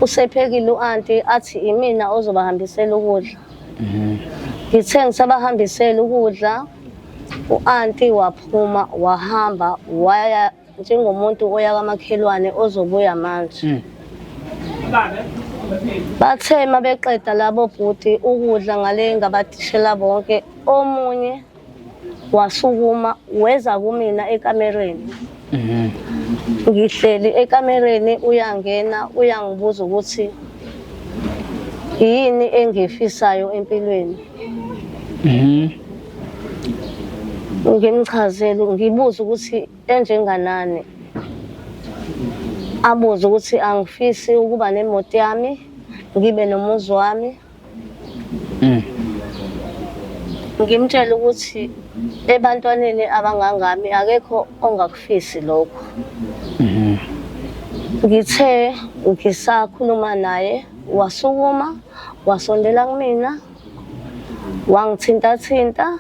usephekile u-anti athi imina ozobahambisela ukudla. Ngithe ngisabahambisela ukudla, u-anti waphuma wahamba waya njengomuntu oya kamakhelwane ozobuya manje. Bathe mabeqeda labo bhuti ukudla ngale ngabatishela bonke, omunye wasukuma weza kumina ekamereni. Ngihleli ekamereni, uyangena uyangibuza ukuthi yini engifisayo empilweni. Ngimchazele, ngibuza ukuthi enjenganani. Abuze ukuthi angifisi ukuba nemoto yami, ngibe nomuzi wami. Ngimtshela ukuthi ebantwaneni abangangami akekho ongakufisi lokho. Ngithe ngisakhuluma naye, wasukuma wasondela kumina, wangithinta-thinta,